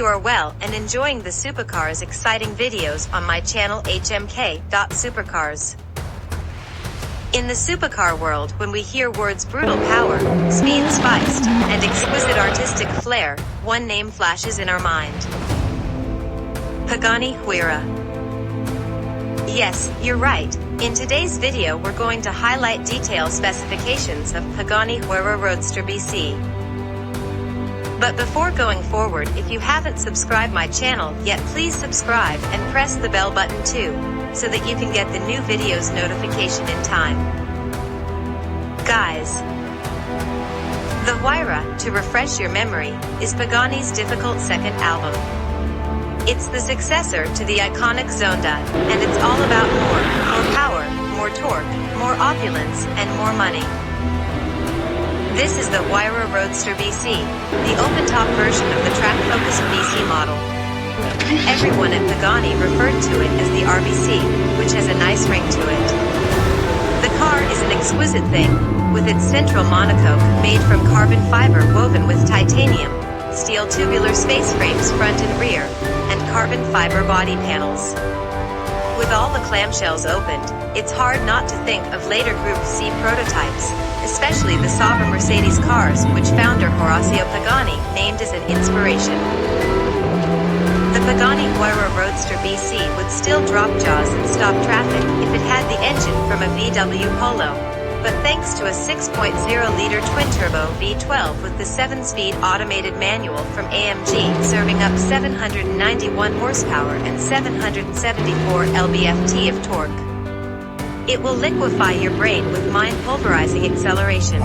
you are well and enjoying the supercars exciting videos on my channel HMKsuper.cars. In the supercar world, when we hear words brutal power, speed spiced, and exquisite artistic flair, one name flashes in our mind. Pagani Huayra. Yes, you're right. In today's video we're going to highlight detailed specifications of Pagani Huayra Roadster BC. But before going forward, if you haven't subscribed my channel yet, please subscribe and press the bell button too, so that you can get the new videos notification in time. Guys, the Huayra, to refresh your memory, is Pagani's difficult second album. It's the successor to the iconic Zonda, and it's all about more power, more torque, more opulence, and more money. This is the Huayra Roadster BC, the open-top version of the track-focused BC model. Everyone at Pagani referred to it as the RBC, which has a nice ring to it. The car is an exquisite thing, with its central monocoque made from carbon fiber woven with titanium, steel tubular space frames front and rear, and carbon fiber body panels. With all the clamshells opened, it's hard not to think of later Group C prototypes, especially the Sauber Mercedes cars, which founder Horacio Pagani named as an inspiration. The Pagani Huayra Roadster BC would still drop jaws and stop traffic if it had the engine from a VW Polo, but thanks to a 6.0-liter twin-turbo V12 with the 7-speed automated manual from AMG serving up 791 horsepower and 774 lb-ft of torque, it will liquefy your brain with mind-pulverizing acceleration.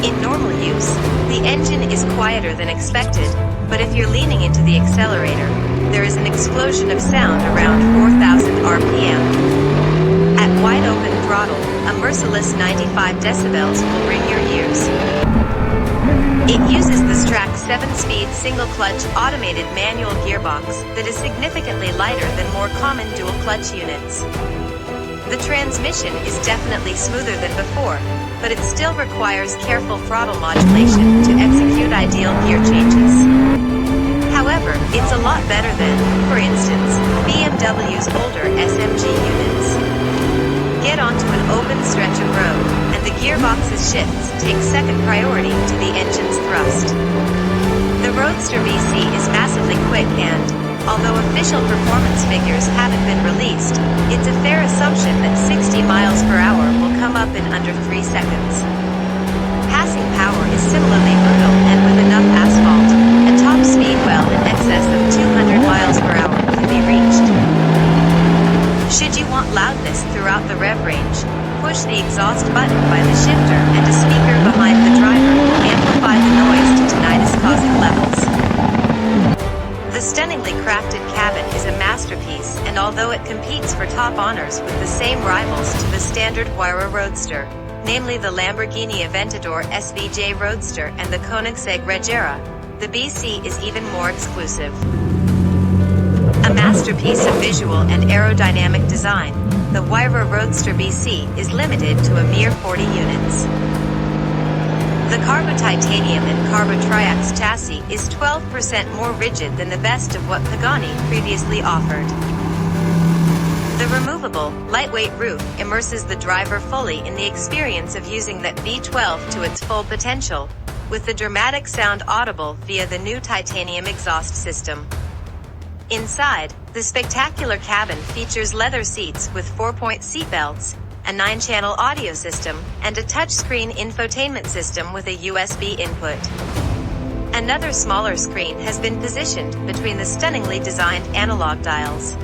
In normal use, the engine is quieter than expected, but if you're leaning into the accelerator, there is an explosion of sound around 4,000 RPM. At wide open throttle, a merciless 95 decibels will ring your ears. It uses the Strack 7-speed single-clutch automated manual gearbox that is significantly lighter than more common dual-clutch units. The transmission is definitely smoother than before, but it still requires careful throttle modulation to execute ideal gear changes. However, it's a lot better than, for instance, BMW's older SMG units. Get onto an open stretch of road, and the gearbox's shifts take second priority to the engine's thrust. The Roadster BC is massively quick and, although official performance figures haven't been released, it's a fair assumption that 60 miles per hour will come up in under 3 seconds. Passing power is similarly brutal, and with enough asphalt, a top speed well in excess of 200 miles per hour can be reached. Should you want loudness throughout the rev range, push the exhaust button by the shifter and a speaker behind the driver will amplify the noise to tinnitus-causing levels. The stunningly crafted cabin is a masterpiece, and although it competes for top honors with the same rivals to the standard Huayra Roadster, namely the Lamborghini Aventador SVJ Roadster and the Koenigsegg Regera, the BC is even more exclusive. A masterpiece of visual and aerodynamic design, the Huayra Roadster BC is limited to a mere 40 units. The Carbo Titanium and Carbo Triax chassis is 12% more rigid than the best of what Pagani previously offered. The removable, lightweight roof immerses the driver fully in the experience of using that V12 to its full potential, with the dramatic sound audible via the new titanium exhaust system. Inside, the spectacular cabin features leather seats with 4-point seatbelts, a 9-channel audio system, and a touchscreen infotainment system with a USB input. Another smaller screen has been positioned between the stunningly designed analog dials.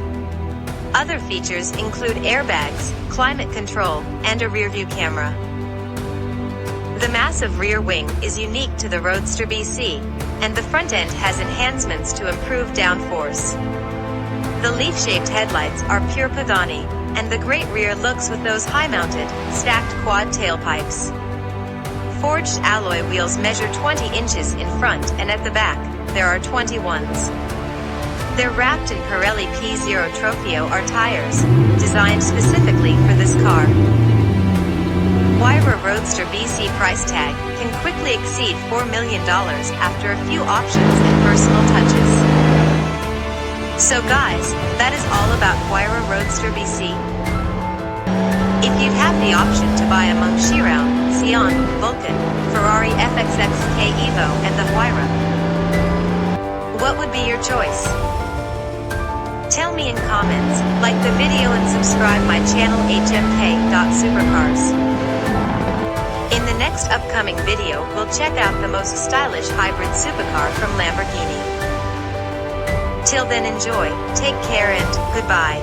Other features include airbags, climate control, and a rearview camera. The massive rear wing is unique to the Roadster BC, and the front end has enhancements to improve downforce. The leaf-shaped headlights are pure Pagani, and the great rear looks with those high-mounted, stacked quad tailpipes. Forged alloy wheels measure 20 inches in front, and at the back, there are 21s. They're wrapped in Pirelli P0 Trofeo R tires, designed specifically for this car. Huayra Roadster BC price tag can quickly exceed $4 million after a few options and personal touches. So guys, that is all about Huayra Roadster BC. If you'd have the option to buy among Chiron, Sion, Vulcan, Ferrari FXXK Evo and the Huayra, what would be your choice? Tell me in comments, like the video and subscribe my channel HMKsuper.cars. In the next upcoming video we'll check out the most stylish hybrid supercar from Lamborghini. Till then enjoy, take care and goodbye.